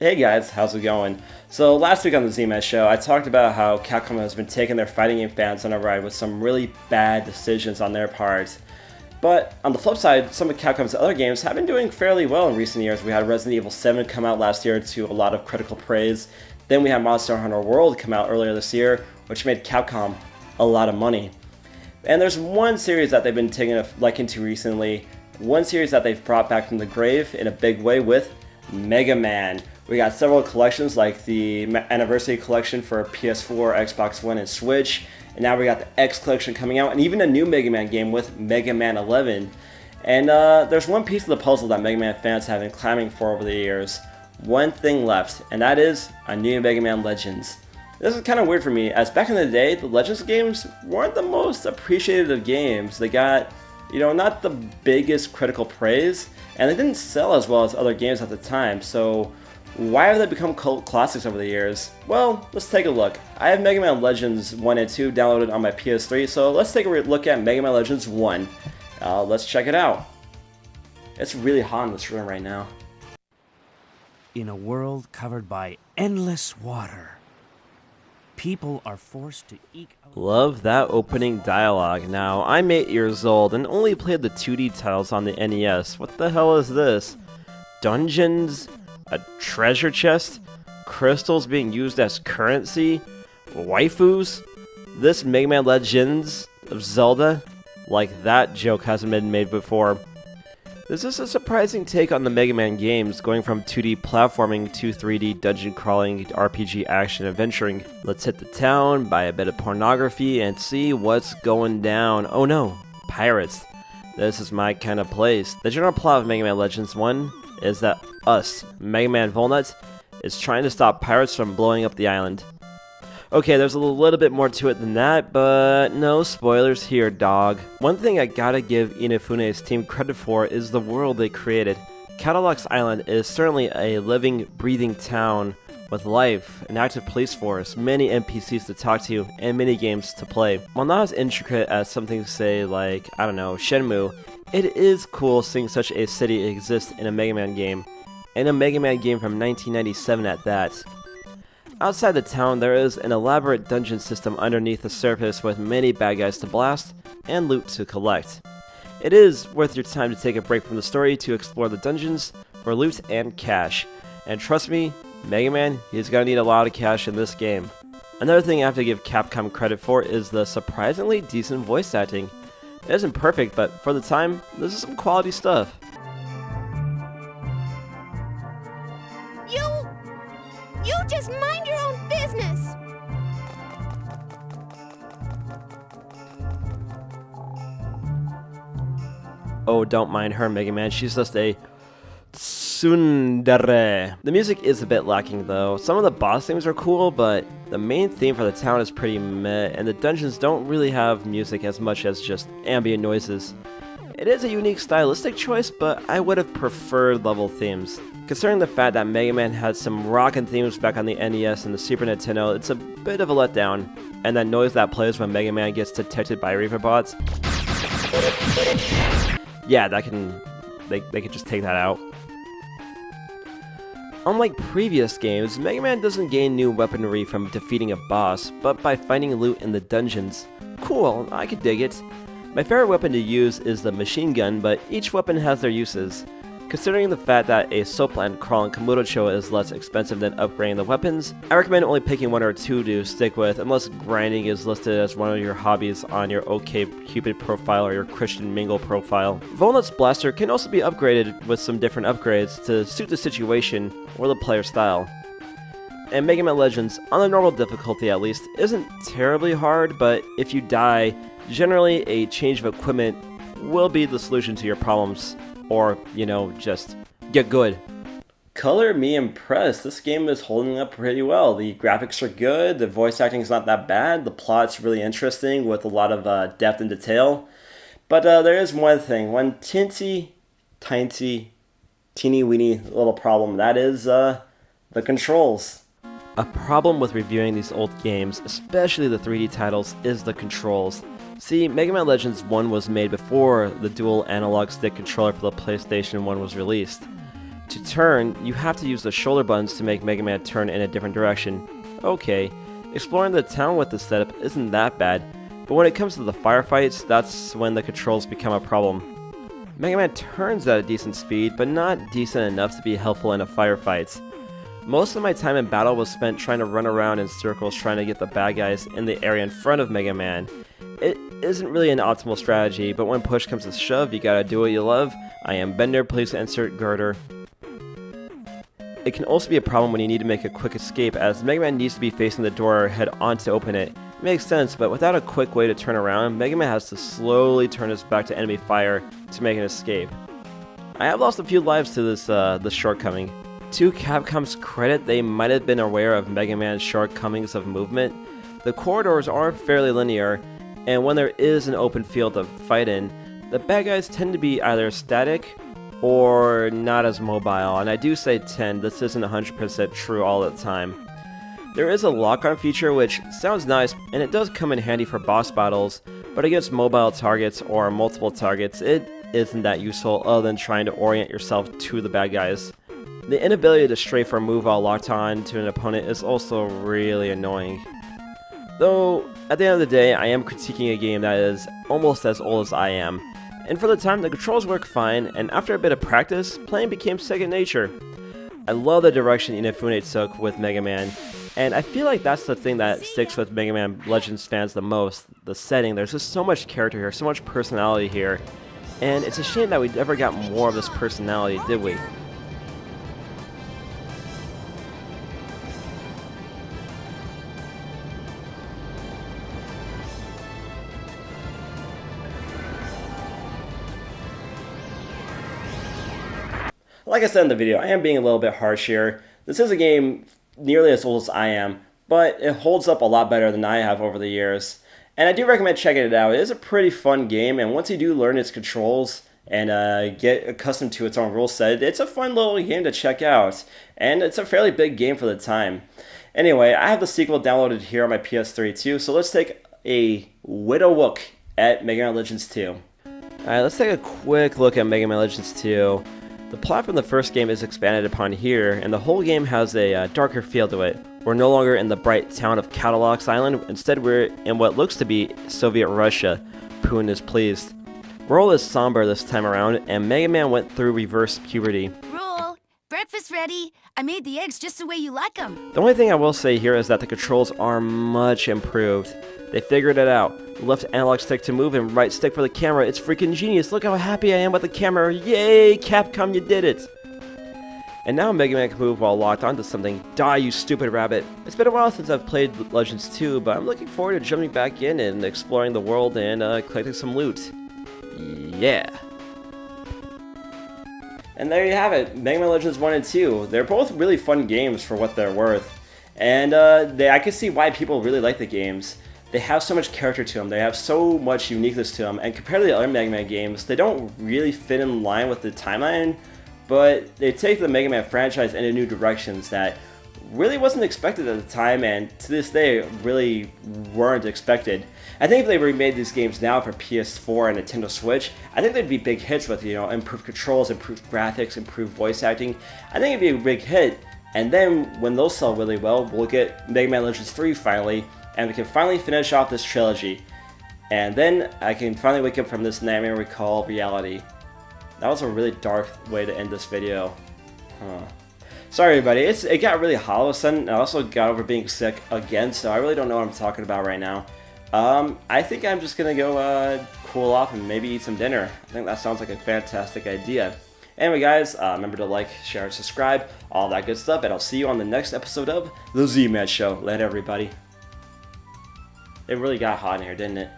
Hey guys, how's it going? So last week on the ZMan show, I talked about how Capcom has been taking their fighting game fans on a ride with some really bad decisions on their part. But on the flip side, some of Capcom's other games have been doing fairly well in recent years. We had Resident Evil 7 come out last year to a lot of critical praise. Then we had Monster Hunter World come out earlier this year, which made Capcom a lot of money. And there's one series that they've been taking a liking to recently, one series that they've brought back from the grave in a big way with Megaman. We got several collections like the Anniversary Collection for PS4, Xbox One, and Switch. And now we got the X Collection coming out, and even a new Mega Man game with Mega Man 11. And there's one piece of the puzzle that Mega Man fans have been clamoring for over the years. One thing left, and that is a new Mega Man Legends. This is kind of weird for me, as back in the day, the Legends games weren't the most appreciated of games. They got, not the biggest critical praise, and they didn't sell as well as other games at the time, so why have they become cult classics over the years? Well, let's take a look. I have Mega Man Legends 1 and 2 downloaded on my PS3, so let's take a look at Mega Man Legends 1. Let's check it out. It's really hot in this room right now. In a world covered by endless water, people are forced to eke out. Love that opening dialogue. Now, I'm 8 years old and only played the 2D titles on the NES. What the hell is this? Dungeons? A treasure chest? Crystals being used as currency? Waifus? This Mega Man Legends of Zelda? Like that joke hasn't been made before. This is a surprising take on the Mega Man games, going from 2D platforming to 3D dungeon crawling, RPG action adventuring. Let's hit the town, buy a bit of pornography, and see what's going down. Oh no, pirates. This is my kind of place. The general plot of Mega Man Legends 1 is that us, Mega Man Volnut, is trying to stop pirates from blowing up the island. Okay, there's a little bit more to it than that, but no spoilers here, dog. One thing I gotta give Inafune's team credit for is the world they created. Catalog's Island is certainly a living, breathing town with life, an active police force, many NPCs to talk to, and mini games to play. While not as intricate as something say like, Shenmue, it is cool seeing such a city exist in a Mega Man game, and a Mega Man game from 1997 at that. Outside the town, there is an elaborate dungeon system underneath the surface with many bad guys to blast and loot to collect. It is worth your time to take a break from the story to explore the dungeons for loot and cash. And trust me, Mega Man, he's gonna need a lot of cash in this game. Another thing I have to give Capcom credit for is the surprisingly decent voice acting. It isn't perfect, but for the time, this is some quality stuff. You just mind your own business! Oh, don't mind her, Mega Man. She's just a tsundere. The music is a bit lacking, though. Some of the boss themes are cool, but the main theme for the town is pretty meh, and the dungeons don't really have music as much as just ambient noises. It is a unique stylistic choice, but I would have preferred level themes. Considering the fact that Mega Man had some rockin' themes back on the NES and the Super Nintendo, it's a bit of a letdown. And that noise that plays when Mega Man gets detected by Reaver bots, yeah, they could just take that out. Unlike previous games, Mega Man doesn't gain new weaponry from defeating a boss, but by finding loot in the dungeons. Cool, I could dig it. My favorite weapon to use is the machine gun, but each weapon has their uses. Considering the fact that a soapland crawling Kamurocho is less expensive than upgrading the weapons, I recommend only picking one or two to stick with unless grinding is listed as one of your hobbies on your OkCupid profile or your Christian Mingle profile. Volnut's blaster can also be upgraded with some different upgrades to suit the situation or the player style. And Mega Man Legends, on the normal difficulty at least, isn't terribly hard, but if you die, generally a change of equipment will be the solution to your problems. Or, just get good. Color me impressed. This game is holding up pretty well. The graphics are good, the voice acting is not that bad, the plot's really interesting with a lot of depth and detail. But there is one thing, one teeny weeny little problem. That is the controls. A problem with reviewing these old games, especially the 3D titles, is the controls. See, Mega Man Legends 1 was made before the dual analog stick controller for the PlayStation 1 was released. To turn, you have to use the shoulder buttons to make Mega Man turn in a different direction. Okay, exploring the town with this setup isn't that bad, but when it comes to the firefights, that's when the controls become a problem. Mega Man turns at a decent speed, but not decent enough to be helpful in a firefight. Most of my time in battle was spent trying to run around in circles trying to get the bad guys in the area in front of Mega Man. It isn't really an optimal strategy, but when push comes to shove, you gotta do what you love. I am Bender, please insert girder. It can also be a problem when you need to make a quick escape, as Mega Man needs to be facing the door head on to open it. It makes sense, but without a quick way to turn around, Mega Man has to slowly turn his back to enemy fire to make an escape. I have lost a few lives to this shortcoming. To Capcom's credit, they might have been aware of Mega Man's shortcomings of movement. The corridors are fairly linear, and when there is an open field to fight in, the bad guys tend to be either static or not as mobile, and I do say tend, this isn't 100% true all the time. There is a lock-on feature which sounds nice, and it does come in handy for boss battles, but against mobile targets or multiple targets, it isn't that useful other than trying to orient yourself to the bad guys. The inability to strafe or move while locked on to an opponent is also really annoying. Though, at the end of the day, I am critiquing a game that is almost as old as I am, and for the time the controls work fine, and after a bit of practice, playing became second nature. I love the direction Inafune took with Mega Man, and I feel like that's the thing that sticks with Mega Man Legends fans the most, the setting. There's just so much character here, so much personality here, and it's a shame that we never got more of this personality, did we? Like I said in the video, I am being a little bit harsh here. This is a game nearly as old as I am, but it holds up a lot better than I have over the years. And I do recommend checking it out. It is a pretty fun game, and once you do learn its controls and get accustomed to its own rule set, it's a fun little game to check out. And it's a fairly big game for the time. Anyway, I have the sequel downloaded here on my PS3 too, so let's take a widow look at Mega Man Legends 2. Alright, let's take a quick look at Mega Man Legends 2. The plot from the first game is expanded upon here, and the whole game has a darker feel to it. We're no longer in the bright town of Cadillacs Island, instead we're in what looks to be Soviet Russia. Poon is pleased. World is somber this time around, and Mega Man went through reverse puberty. Roll! Breakfast ready! I made the eggs just the way you like them. The only thing I will say here is that the controls are much improved. They figured it out. Left analog stick to move and right stick for the camera. It's freaking genius. Look how happy I am with the camera. Yay, Capcom, you did it. And now Mega Man can move while locked onto something. Die, you stupid rabbit. It's been a while since I've played Legends 2, but I'm looking forward to jumping back in and exploring the world and collecting some loot. Yeah. And there you have it, Mega Man Legends 1 and 2. They're both really fun games for what they're worth. And I can see why people really like the games. They have so much character to them, they have so much uniqueness to them, and compared to the other Mega Man games, they don't really fit in line with the timeline, but they take the Mega Man franchise into new directions that really wasn't expected at the time, and to this day really weren't expected. I think if they remade these games now for PS4 and Nintendo Switch, I think they'd be big hits with, improved controls, improved graphics, improved voice acting. I think it'd be a big hit, and then when those sell really well, we'll get Mega Man Legends 3 finally, and we can finally finish off this trilogy. And then I can finally wake up from this nightmare we call reality. That was a really dark way to end this video. Sorry everybody, it got really hot all of a sudden. I also got over being sick again, so I really don't know what I'm talking about right now. I think I'm just gonna go cool off and maybe eat some dinner. I think that sounds like a fantastic idea. Anyway guys, remember to like, share, and subscribe, all that good stuff, and I'll see you on the next episode of The Z-Man Show. Later everybody. It really got hot in here, didn't it?